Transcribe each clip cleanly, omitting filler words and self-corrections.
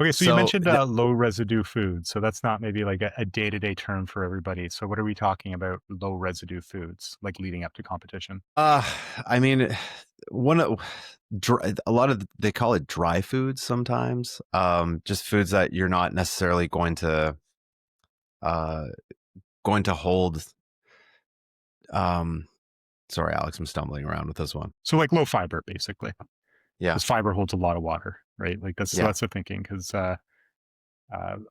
Okay, so you So mentioned low residue food. So that's not maybe like a day-to-day term for everybody. So what are we talking about low residue foods, like leading up to competition? Uh, I mean, one of a lot of they call it dry foods sometimes. Just foods that you're not necessarily uh going to hold. Um, sorry, Alex, I'm stumbling around with this one. So like low fiber, basically, Yeah, because fiber holds a lot of water, right? Like yeah. that's the thinking. Because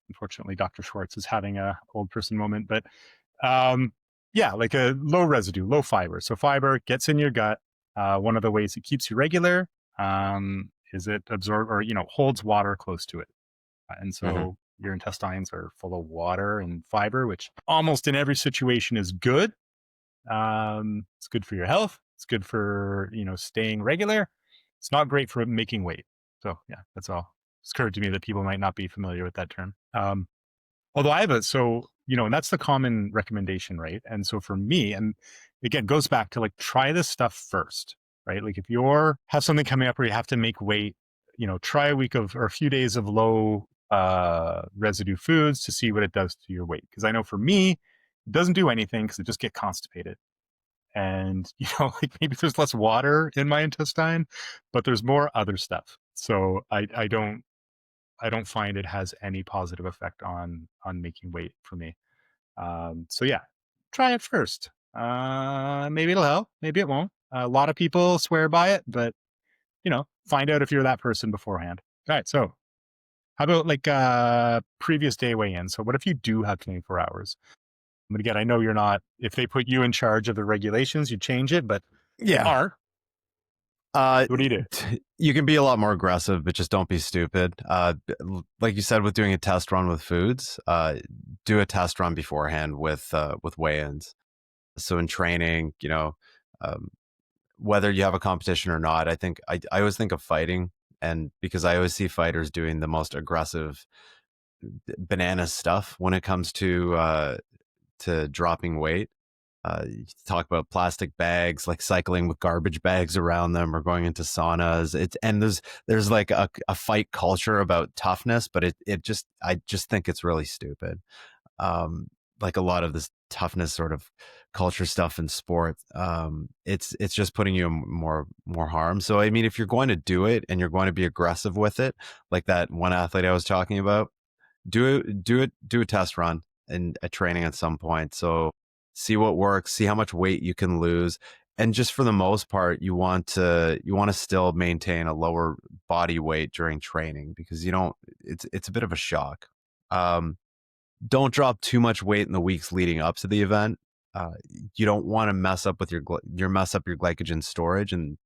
unfortunately, Dr. Schwartz is having a old person moment, but um, yeah, like a low residue, low fiber. So fiber gets in your gut. One of the ways it keeps you regular is it absorb or holds water close to it, and Hmm. so your intestines are full of water and fiber, which almost in every situation is good. It's good for your health. It's good for staying regular. It's not great for making weight. So yeah, that's all. It's occurred to me that people might not be familiar with that term. Although I have it, so and that's the common recommendation, right? And so for me, and again, goes back to like try this stuff first, right? Like if you're have something coming up where you have to make weight, try a week of or a few days of low residue foods to see what it does to your weight. Because I know for me, it doesn't do anything because I just get constipated. And like maybe there's less water in my intestine, but there's more other stuff. So I don't find it has any positive effect on making weight for me. So yeah, try it first. Maybe it'll help. Maybe it won't. A lot of people swear by it, but find out if you're that person beforehand. All right. So how about like previous day weigh-in? So what if you do have 24 hours? But again, I know you're not. If they put you in charge of the regulations, you change it. But if you Yeah. are, Uh, what do you do? you can be a lot more aggressive, but just don't be stupid. Like you said, with doing a test run with foods, do a test run beforehand with weigh-ins. So in training, um, whether you have a competition or not, I always think of fighting, and because I always see fighters doing the most aggressive banana stuff when it comes to dropping weight. You talk about plastic bags, like cycling with garbage bags around them, or going into saunas. And there's like a fight culture about toughness, but I just think it's really stupid. Um, like a lot of this toughness sort of culture stuff in sport, it's just putting you in more harm. So I mean, if you're going to do it and you're going to be aggressive with it, like that one athlete I was talking about, do a test run and a training at some point. So see what works, see how much weight you can lose. And just for the most part, you want to still maintain a lower body weight during training, because you don't it's a bit of a shock. Um, don't drop too much weight in the weeks leading up to the event. Uh, you don't want to mess up your glycogen storage, and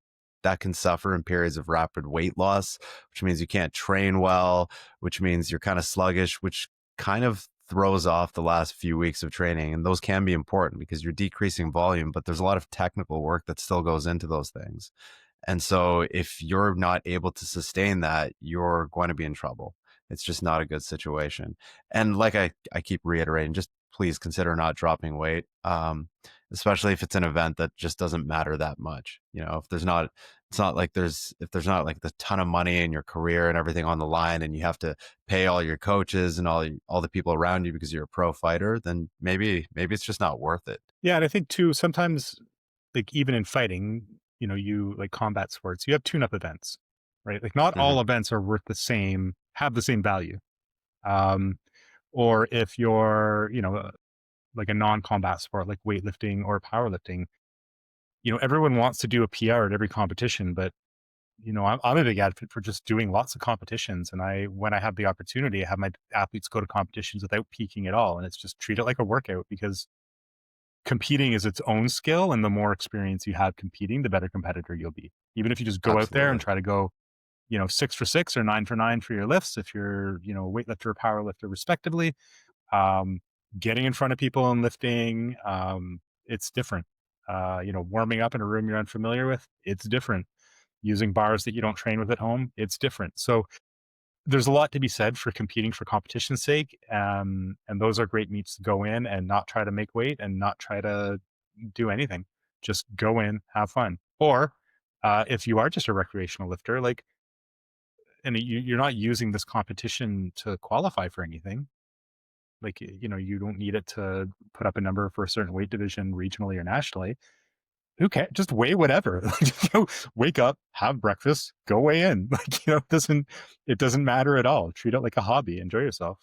that can suffer in periods of rapid weight loss, which means you can't train well, which means you're kind of sluggish, which kind of throws off the last few weeks of training. And those can be important because you're decreasing volume, but there's a lot of technical work that still goes into those things. And so if you're not able to sustain that, you're going to be in trouble. It's just not a good situation. And like I keep reiterating, just please consider not dropping weight, especially if it's an event that just doesn't matter that much. If there's not, it's not like if there's not like the ton of money in your career and everything on the line, and you have to pay all your coaches and all the people around you because you're a pro fighter, then maybe it's just not worth it. Yeah, and I think too sometimes like even in fighting, you like combat sports, you have tune-up events, right? Like not Hmm. all events are worth have the same value. Um, or if you're, like a non-combat sport like weightlifting or powerlifting, everyone wants to do a PR at every competition, but I'm a big advocate for just doing lots of competitions. And when I have the opportunity, I have my athletes go to competitions without peaking at all. And it's just treat it like a workout because competing is its own skill. And the more experience you have competing, the better competitor you'll be. Even if you just go out there and Absolutely. try to go, 6 for 6 or 9 for 9 for your lifts, if you're, a weightlifter or power lifter respectively, um, getting in front of people and lifting, it's different. Warming up in a room you're unfamiliar with, it's different. Using bars that you don't train with at home, it's different. So there's a lot to be said for competing for competition's sake. And those are great meets to go in and not try to make weight and not try to do anything. Just go in, have fun. Or if you are just a recreational lifter, like and you're not using this competition to qualify for anything. Like, you don't need it to put up a number for a certain weight division regionally or nationally. Who cares? Just weigh whatever. Like, wake up, have breakfast, go weigh in. Like, it doesn't matter at all. Treat it like a hobby. Enjoy yourself.